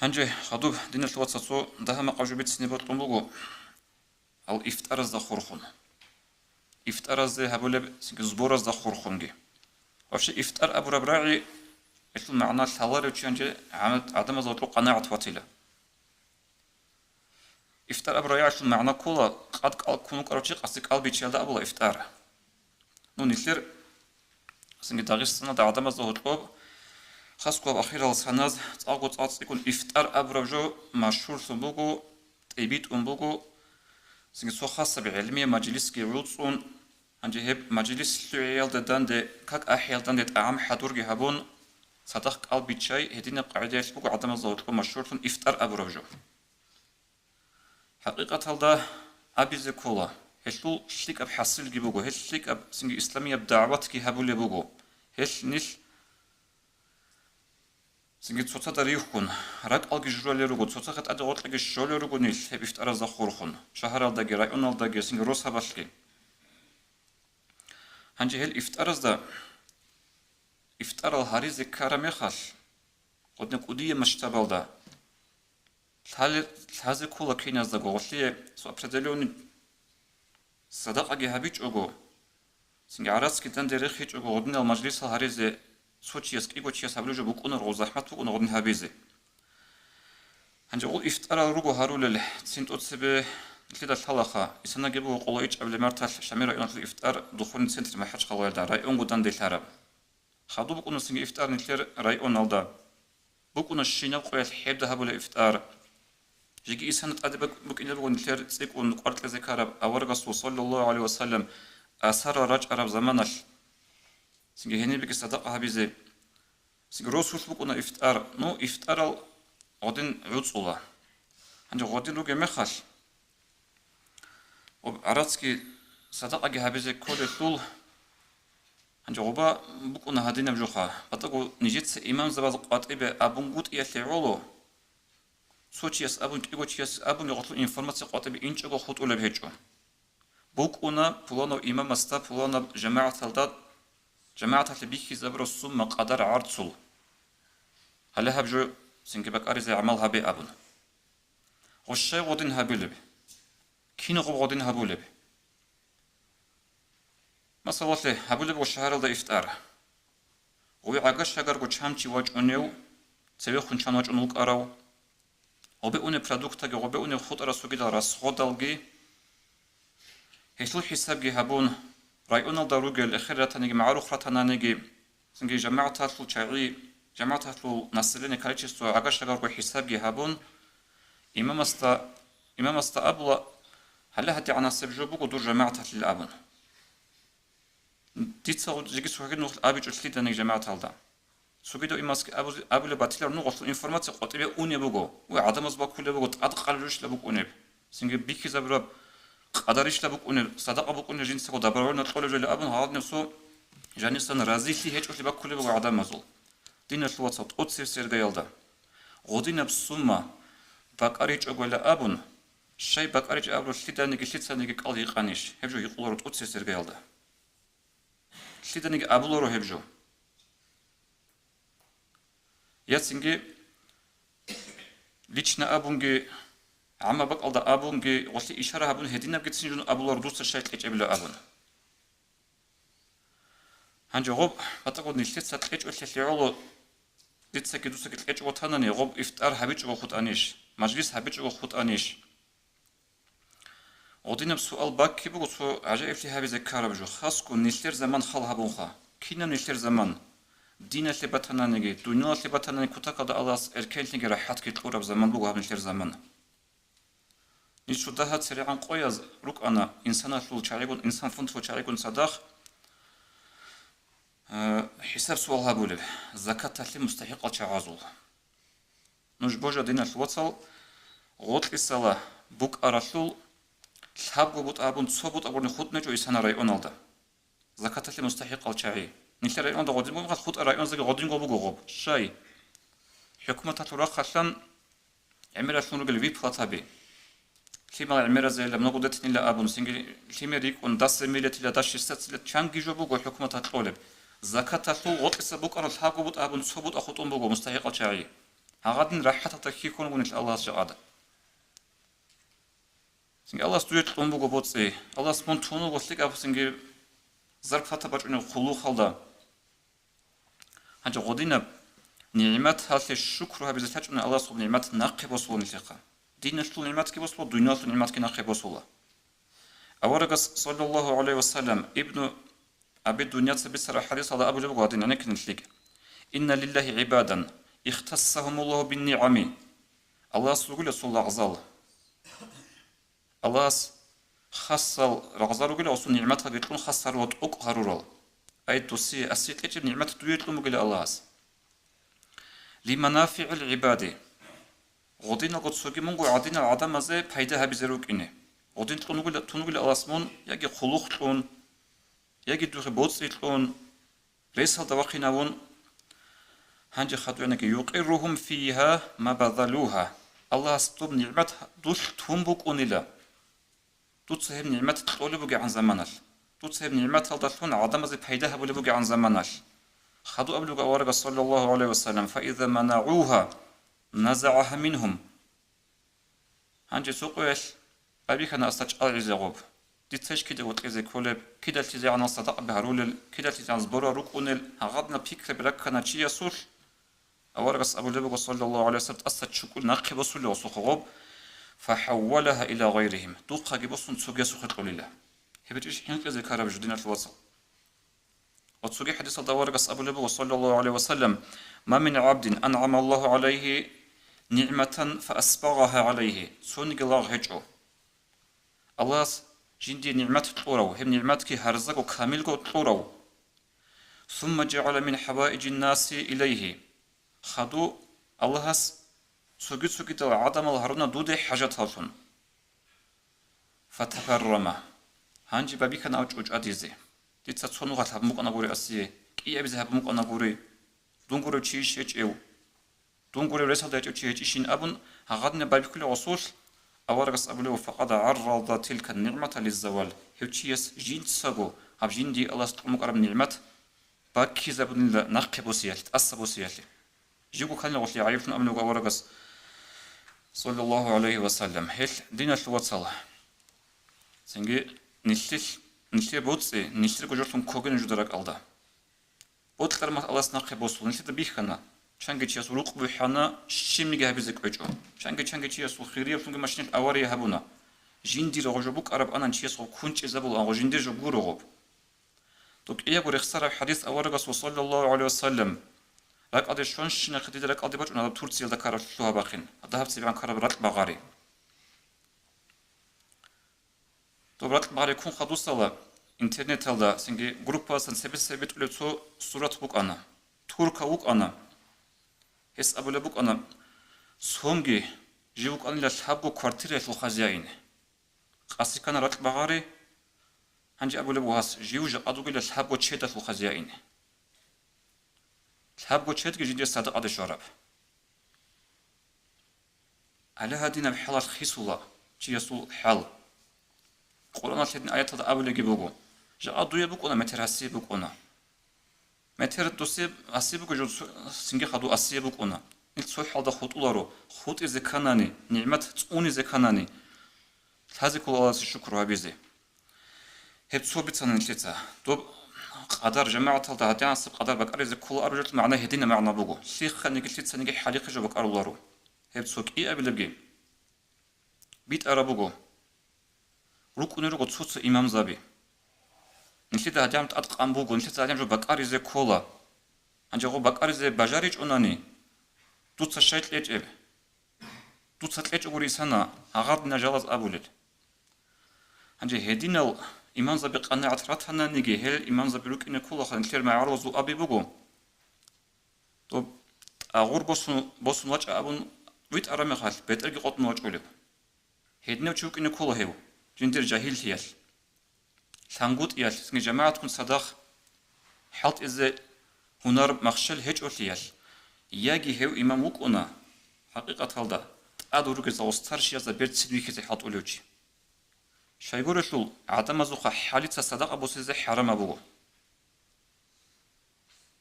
هنجي خدوب دين الواتساتو ده ما قاجو بيت سنبات قنبوغو او افترز دا خورخون افترز ده هبولب زبورز دا خورخونجي وفش افتر ابو ربراعي اشل معنى الثالر وشانجي عملت عدم زوتو قناعة واتيلا افتر ابو ربراعي اشل معنى كولا قد كونو قروشي قصدي قلبي تشيل دا ابولا افتر نو نيسير سنجي داغستان دا عدم زوتو خاصكو أخيرا السناز تاغو يكون إفتار أبرجو مشهور سنبوغو تيبيت أنبوغو سنجي سو خاصة بعلمية مجلس كي روتسون عندي هب مجلس سعيال دان دي كاك أحيال دان دي تعام حضور هبون صدق قلبي تشاي هدين قاعدة يسبوغو عدم الزوجو مشهور سن إفتار أبرجو حقيقة هالدا أبي زكولا هشلو شليك أب حصيل جيبوغو هشليك أب سنجي إسلامية بدعوات كي هبولي بوغو هش نيش سنجي تصوتا تاريخون راك ألقي جروليروغو تصوتا خد أدى غطلقي جروليروغو نيل هب إفتار زخورخون شهر الدقي رايون الدقي سنجي روس هباشلي هنجي هل إفتار دا إفتار الهاريزي كارمي خال قدنا قدية مشتبال دا الهازي كولا كينا زدقو غطلي سو أبتداليوني صداقة هبيج أغو سنجي عراسكي دان ديريخ هيج أغو غدنا المجلس الهاريزي سوتشيس كيبو تشيس هبلوجو بوكونا رو زحمت بوكونا غدن هابيزي هنجي قول إفتار روغو هارول تسنت أتسبي لكذا الحلقة إسانا جيبو قولو إيج قبل مرتاح شميرا يونات الإفتار دخول سنتر ما حاج خلويل دا رايون قدان دي الهرب خادو بوكونا سنجي إفتار نتلير رايون نالدا بوكونا الشيناب قوية الحيب دا هابو الإفتار جيجي إسانا تقادي بوك إلا بوكونا نتلير تسيكون قارت لزيكارب أورغسو صلى الله عليه وسلم أسار راج عرب زمانش سنجي هني بك صدقة هابيزي سنجي روسوش بوكونا إفتار نو إفتار غدين عوصولا هنجي غدين روغي مخال وعراتسكي صدقة هابيزي كولي طول هنجي غوبا بوكونا هادينا بجوخا بطاقو نجيتس إمام زباز قاطئبه أبونغوت إيالي عولو سوچيس أبون كيغو تشيس أبون يغطلو إنفورماتي قاطئبه إنچغو خط أولا بهجو بوكونا بولانو إمام استا بولانو جماعة الداد جماعة البيكي زبر السم قدر عرضسل هلا هبجو سنجي بك أريزي عملها بي أبن غشي غدين هبولب كين غب غدين هبولب مثلا لي هبولب وشهر دا إفتار وي عقاش شغر غو چامچي واج أونيو تسوي خونچان واج أونولك أراو وبي أوني برادوكتا وبي أوني خود أرسوغي دا راس خودالغي هيتلو حسابغي هبون رايون الداروغ الأخيرة تانيجي معروف راتانانيجي سنجي جماعة تاتلو تشاغي جماعة تاتلو نسلين كاريتشستو عقاش شغر حسابي هابون إمام استا أبلا هلا هتي عنا سبجوبو قدور جماعة تاتل الأبون ديت ساو جيجي سوغي نوخ الأبي جوشلي دانيك جماعة تالدا سوغيدو إماسك أبو لباتيلر نوغ إنفورماتي قطبي أوني بوغو وعدم أزبا كله بوغو تأدقال جوش لبوغ أونيب سنجي بيكي زبراب قدرش لبوك أون صدق أبوك أون جنس كو دبرون نتقول جل أبن هاد نفسه جانيسان رازي لي هيج أشلي بكل بقى عدم مزول دين الواتساب أتصير سيرجع يلدا غودين بسمة بقاريج أقول أبن شيء بقاريج أبرو شدانيك شدانيك قال يقانيش هبجو يقولوا أتصير سيرجع يلدا شدانيك أبلورو هبجو ياتسينجي ليشنا أبونجي عما بق على أبون جي وصل إشارة أبون هدينا بقيتين جون أبو لردوس الشيء تلقي قبل أبون هنجي غوب بتقول نشتت ستلقي وش اللي ديت سكيدو سكيد وطنني غوب إفتار هبيج وخد أنيش مجلس هبيج وخد أنيش ودينا بسؤال باك كيف بقول عجائب في هذه الذكر بجو خاص كون نشتر زمان خال هبونخا كينا نشتر زمان دينا اللي بتنانيجي دنيا اللي بتنانيجي كتاك هذا الله إركان اللي راحت كي تقرب زمان بقول هبنشتر زمان نيشو ده سريعا قويز روك أنا إنسان فلو شاريكون إنسان فند فلو شاريكون صداق حساب سؤال هبوله زكاة اللي مستحقة شعازول نوش بوجا دينا الوصل غوت الصلاة بوك أرسول الحب بوت أبون صوبوت أبون خود نجو إنسان رايون الدا زكاة اللي مستحقة شعي نيش رايون دا غودين بوم خود رايون زكاة غودين غوبو غوب شاي حكومة تطورق خلان عمل شنو رجل فيب خطابي كيما المرزة لما قدرت إلا أبون سنجي كيما ريكون داس ميلت إلى داش ستة شانجي جوبو حكومة تطلب زكاة تطلب غط إسبوك أنا الحاق بوت أبون صبوت أخوتهم بوجو مستحق شعي هغادن راحة تكي كون قنت الله شغادة سنجي الله ستويت قنبو قبوتسي الله سمون تونو قلتك أبو سنجي ظرف فتح بجنو خلو خلدا هنجا غدينا نعمت هالي الشكر ها بزتاج ان الله سبحانه نعمت ناقب وصول نلقى دين الشل نعمت كي وصول دنيا الشل نعمت كي ناقب وصول أورقص صلى الله عليه وسلم ابن أبي الدنيا تبصر حديث هذا أبو جبل غادي نحن نشلك إن لله عبادا اختصهم الله بالنعم الله سلوك صلى الله عزال الله خاص رغزار وقال أصل نعمتها بيتلون خاص روت هرورال أي توسي أسيت إيش نعمت دويتلون وقال الله لمنافع العباد غدينا قد سوقي منقو عدينا العدم زي فايدة بزروك إني غدين تنقول الله اسمون يجي خلوق تلون يجي دوخ بوتس تلون ليس هذا وقيناون هنجي خدوانك يقرهم فيها ما بذلوها الله استوب نعمت دوش تنبوك أنيلا دوتسهب نعمت تقول بوجي عن زمانش دوتسهب نعمت هالدشون عدم زي فايدة بوجي عن زمانش خدوا أبلغ أورق صلى الله عليه وسلم فإذا منعوها نزعها منهم هنجي سوقش أبي كان أستجعل عزيغوب ديتش كده وتقزي كولب كده تيجي عن الصدق بهرول كده تيجي عن زبورة ركونل هغادنا بيكر بركنا تشي يسول أورق أبو لبغ صلى الله عليه وسلم أستج شكول ناقب وصول وسوخوب فحولها إلى غيرهم دوقها جبصن سوق يسوخ الله هبتش حين كذا كارب جدنا الوصل وتسوقي حديث الدوارقس أبو لبغ صلى الله عليه وسلم ما من عبد أنعم الله عليه نعمة فأسبغها عليه سونق الله هجو الله جندي نعمة طورو هم نعمتك هرزق وكامل طورو ثم جعل من حوائج الناس إليه خدو الله سوقي دل عدم الهرون دودي حاجات هالفن فتكرم هانجي بابي كان أوج أديزي ديتsa 촌우가 잡목거나 고래 아시에 끼야비 잡목거나 고래 동고를 치시에요 동고를 해서다 치신 아분 하gadne 발비클 어솔 أورقص أبلو فقد عرض تلك النعمة للزوال هوتشيس جينتساغو هب جيندي الله ستقمك أرب نعمة باكي زبن نقب وسيال تأسب وسيال جيكو كان لغتلي عيفن أبلو أورقص صلى الله عليه وسلم هل دين الشوات صلاح سنجي نشتري بوتسي نشتري كجورتون كوغن جدرك ألدا بوتلر ما الله سنقب وصول نشتري بيخنا شانجي تشيس ولوق بحنا شيمنيجا بيزك عجو شانجي تشيس وخيرية فنجي ماشين أواري هبونا جيندي رغجبوك أرب أنا تشيس وكونش إزابول أو جيندي جبور رغب دوك إيه يقول اخسر حديث أورقص صلى الله عليه وسلم لك أدي شون شنا خديد لك أدي بجو نهار تورتسي ذكر شلوها باخين أدهب سيبان كارب رات بغاري تو رات بغاري كون خدوس الله إنترنت الله سنجي جروبا سنسبت ولتو صورة بوك أنا توركا بوك أنا هس أبو لبوك أنا سونجي جيوك أنا لشابو كوارتيرة الخزيين قاسي كان رات بغاري هنجي أبو لبو هاس جيوج أدوغي لشابو تشيدة الخزيين لشابو تشيدة جيدي صادق أدي شراب على هادينا بحالة خيسولا تي يسول حال قرآن الشدين آيات هذا أبو لجي بوغو جا أدوية بوك أنا متر هسي بوك أنا متر دوسي هسي بوك جو سنجي خدو هسي بوك أنا نلتسوي حالة خطولارو خط إذا كاناني نعمت تقون إذا كاناني هذا كل الله الشكر وبيزي هبتسو بيتسان نلتسا دوب قدر جماعة هذا هديان سب قدر بكار إذا كل أرجل معناه هدينا معنا بوغو شيخ نيجي تلتسا نيجي حليقة جو بكار لارو هبتسو كي أبي لبجي بيت أرابوغو ركونيرو تسوت إمام زابي نشيد هديان تأتقام بوغو نشيد هديان جو بكار إذا كولا أنجو بكار إذا بجاريج أناني دوتسا شايت ليج إب دوتسا ليج أوري سنة أغاد نجالز أبولد أنجي هدينا إمام زابي قناعة راتنا نيجي هل إمام زابي ركين كولا خلنا نكير مع عروض أبي بوغو طب أغور بوسون واج أبون ويت أرامي خال بيترجي قط نواج أولب هدنا وشوك إن كولا هيو جندير جاهل هيال سانغوت إيال سنجي جماعة تكون صداق حالت إذا هنر مخشل هيج أوليال ياجي هيو إمام وكونا حقيقة هالدا أدورو كذا وستارش يازا بيرت سيدوي كذا حالت أوليوجي شايقول شول عدم زوخ حالت صداق أبو سيزة حرام أبوه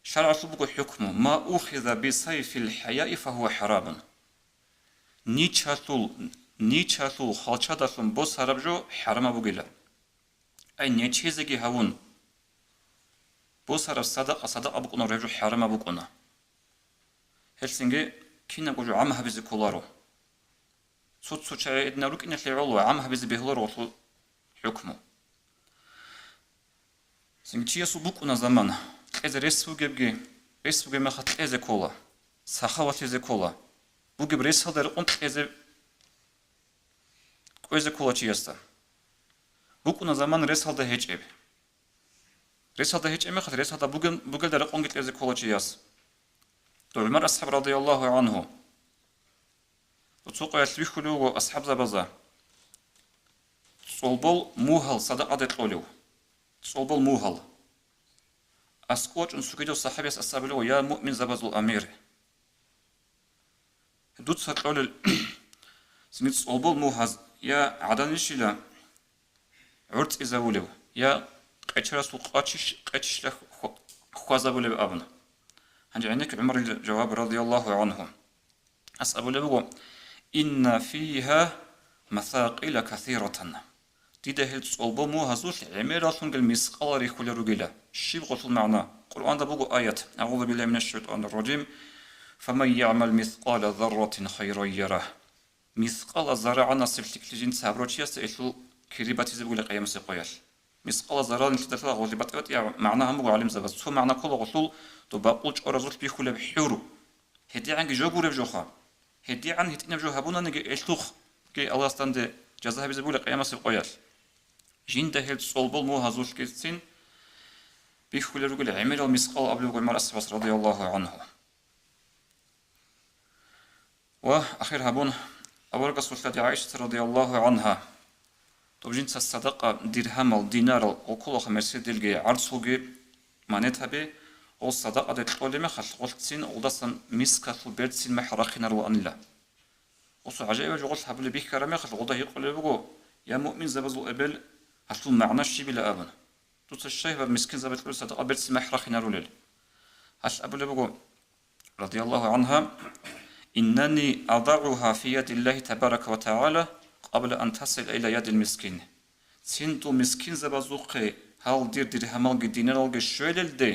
شرع سبق حكمه ما أخذ بسيف الحياء فهو حرام نيتشاتول خالشاداسون بوس هربجو حرام بوغيلا أي نيتشيزكي هاون بوس هرب صدق بقنا رجو حرام بقنا هلسنجي كينا بوجو عم هبزي كولارو صوت شيء إدنا لوك إن تلعلو عم هبزي بهلارو حكمه سنجي سبقنا زمان إذا رسوجي ما خط إذا كولا سخاوة إذا كولا بوجي بريس هذا القنت إذا كولا تيستا بوكنا زمان رس هذا هيج إب رس هذا هيج إب خط رس هذا بوجل ده القنت إذا كولا تياس تو عمر أصحاب رضي الله عنه وتسوق يسبيخلو أصحاب زبزة صلبل موهل صدق عدد قولو صلبل موهل أسقوط أنسكيدو صحابي أصحابلو يا مؤمن زبز الأمير دوت سقول سميت صلبل موهز يا عدنشيلا عرت إزاولو يا قتشرس قتش له خوازابولو أبن عندي عندك عمر الجواب رضي الله عنه أسأبولو إن فيها مثاقيل كثيرة تدهل صلبو موهزوش عميراتون المسقال ريخول رجلا شيبغة المعنى القرآن ده بقى آيات أعوذ بالله من الشيطان الرجيم فمن يعمل مثقال ذرة خيرا يره مثقال ذرة نصف تكلجين سابروتشيا سئلو كريباتي زبقوا لقيام سيقويال مثقال ذرة نتدفع غلبات معناها مو علم زبط سو معنى كل غسول تبقوش أرزوش بيخول بحيرو هدي عن جو بورب جوخا هدي عن هتين جو هبونا نجي إلتوخ كي الله استند جزاه بزبقوا لقيام سيقويال جين دهل صلبل مو هزوش كيسين بيخول رجل عمل المسقال قبل عمر الصحابة رضي الله عنه وأخير هبون أول قصة عائشة رضي الله عنها توجين الصدقة درهم الدينار وكل خمسة دلجي عرضه مانتها به والصدقة تقول ما خل قلتين ودصن مسكة بيرتين محرقنا روان الله وصو عجائب جوغل حبل بيه كرامي خل غدا يقول له يا مؤمن زبزو أبل هتلو معنى الشي بلا أبن توت الشيء بمسكين زبط له صدقة بيرتين محرقنا رولل هش أبو لبقو رضي الله عنها إنني أضعها في يد الله تبارك وتعالى قبل أن تصل إلى يد المسكين سنتو مسكين زبزوقي هل دير درهمال دينارال شويلل دي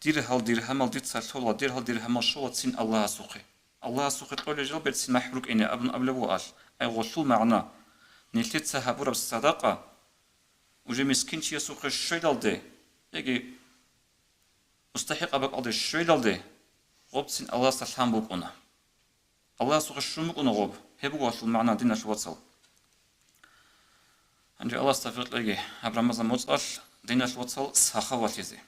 دير هل درهمال دي تسالتولا دير هل درهمال شوات سين الله سوقي الله سوقي تقول جل بيرتين محروق إني أبن أبلغو أش أي غسول معنا نلتت سهبورة بالصدقة وجي مسكين شي سوقي شويلل دي يجي مستحق أبق أضي شويلل دي غوب سين الله سلام بوقنا الله سوق الشمك ونغوب هبوا وصل معنا دينا شو وصل عندي الله استغفر لك هبرمز موصل دينا شو وصل سخاوة تيزي